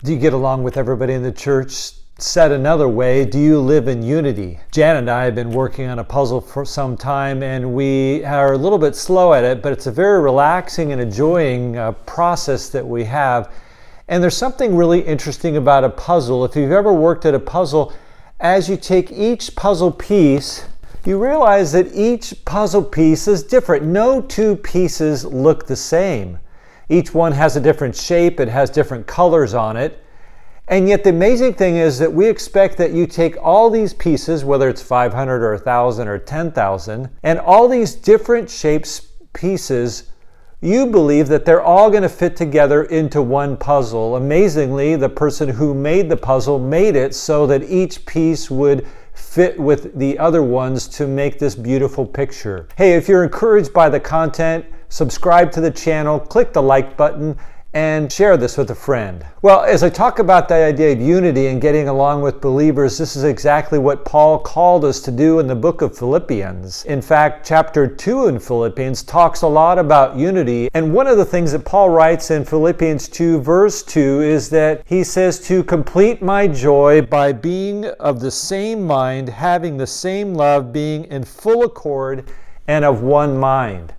Do you get along with everybody in the church? Said another way, do you live in unity? Jan and I have been working on a puzzle for some time, and we are a little bit slow at it, but it's a very relaxing and enjoying process that we have. And there's something really interesting about a puzzle. If you've ever worked at a puzzle, as you take each puzzle piece, you realize that each puzzle piece is different. No two pieces look the same. Each one has a different shape, it has different colors on it. And yet the amazing thing is that we expect that you take all these pieces, whether it's 500 or 1,000 or 10,000, and all these different shapes pieces, you believe that they're all going to fit together into one puzzle. Amazingly, the person who made the puzzle made it so that each piece would fit with the other ones to make this beautiful picture. Hey, if you're encouraged by the content, subscribe to the channel, click the like button, and share this with a friend. Well, as I talk about the idea of unity and getting along with believers, this is exactly what Paul called us to do in the book of Philippians. In fact, chapter 2 in Philippians talks a lot about unity. And one of the things that Paul writes in Philippians 2 verse 2 is that he says to complete my joy by being of the same mind, having the same love, being in full accord and of one mind.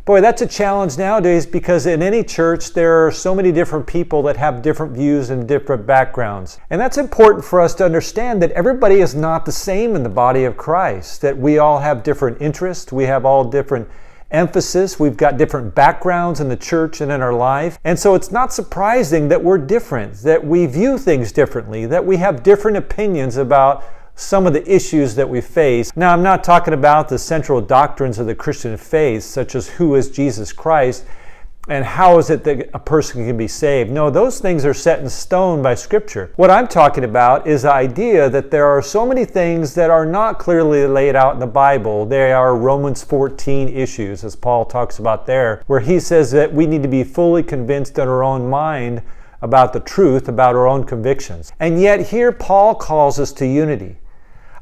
Boy, that's a challenge nowadays because in any church there are so many different people that have different views and different backgrounds. And that's important for us to understand that everybody is not the same in the body of Christ, that we all have different interests, we have all different emphasis, we've got different backgrounds in the church and in our life. And so it's not surprising that we're different, that we view things differently, that we have different opinions about some of the issues that we face. Now, I'm not talking about the central doctrines of the Christian faith, such as who is Jesus Christ and how is it that a person can be saved. No, those things are set in stone by Scripture. What I'm talking about is the idea that there are so many things that are not clearly laid out in the Bible. They are Romans 14 issues, as Paul talks about there, where he says that we need to be fully convinced in our own mind about the truth, about our own convictions. And yet here Paul calls us to unity.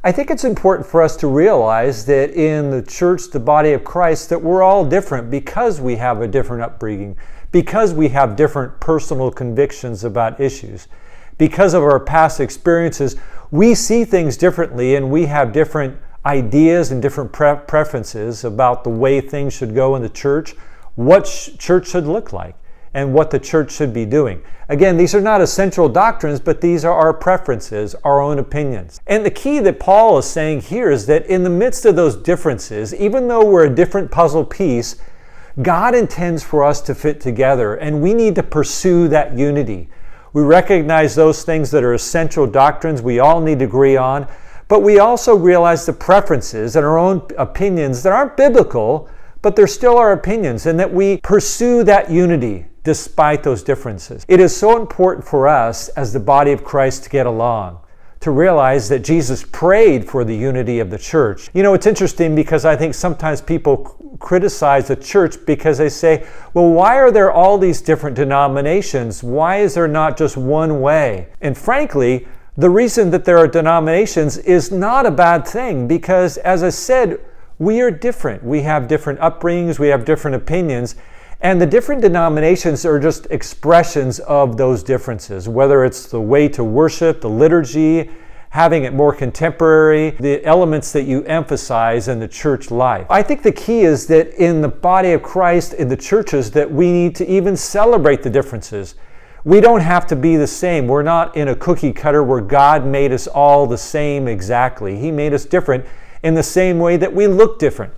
I think it's important for us to realize that in the church, the body of Christ, that we're all different because we have a different upbringing, because we have different personal convictions about issues. Because of our past experiences, we see things differently and we have different ideas and different preferences about the way things should go in the church, what church should look like, and what the church should be doing. Again, these are not essential doctrines, but these are our preferences, our own opinions. And the key that Paul is saying here is that in the midst of those differences, even though we're a different puzzle piece, God intends for us to fit together, and we need to pursue that unity. We recognize those things that are essential doctrines we all need to agree on, but we also realize the preferences and our own opinions that aren't biblical, but they're still our opinions, and that we pursue that unity despite those differences. It is so important for us as the body of Christ to get along, to realize that Jesus prayed for the unity of the church. You know, it's interesting because I think sometimes people criticize the church because they say, well, why are there all these different denominations? Why is there not just one way? And frankly, the reason that there are denominations is not a bad thing because, as I said, we are different. We have different upbringings, we have different opinions, and the different denominations are just expressions of those differences, whether it's the way to worship, the liturgy, having it more contemporary, the elements that you emphasize in the church life. I think the key is that in the body of Christ, in the churches, that we need to even celebrate the differences. We don't have to be the same. We're not in a cookie cutter where God made us all the same exactly. He made us different in the same way that we look different.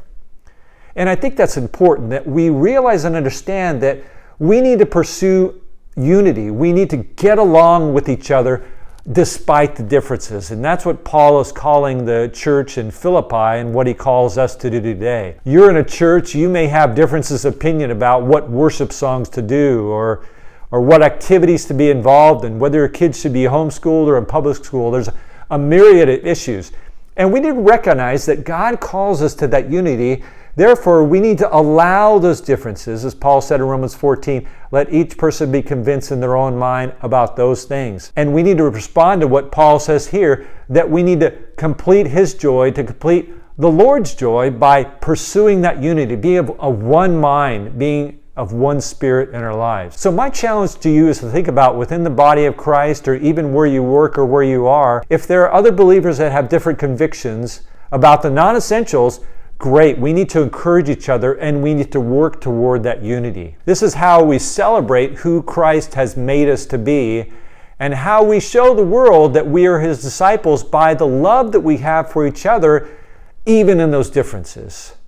And I think that's important, that we realize and understand that we need to pursue unity. We need to get along with each other despite the differences. And that's what Paul is calling the church in Philippi and what he calls us to do today. You're in a church, you may have differences of opinion about what worship songs to do or what activities to be involved in, whether your kids should be homeschooled or in public school. There's a myriad of issues. And we need to recognize that God calls us to that unity. Therefore, we need to allow those differences. As Paul said in Romans 14, let each person be convinced in their own mind about those things. And we need to respond to what Paul says here, that we need to complete his joy, to complete the Lord's joy by pursuing that unity, being of one mind, being of one Spirit in our lives. So my challenge to you is to think about within the body of Christ, or even where you work or where you are, if there are other believers that have different convictions about the non-essentials, great. We need to encourage each other and we need to work toward that unity. This is how we celebrate who Christ has made us to be and how we show the world that we are His disciples by the love that we have for each other, even in those differences.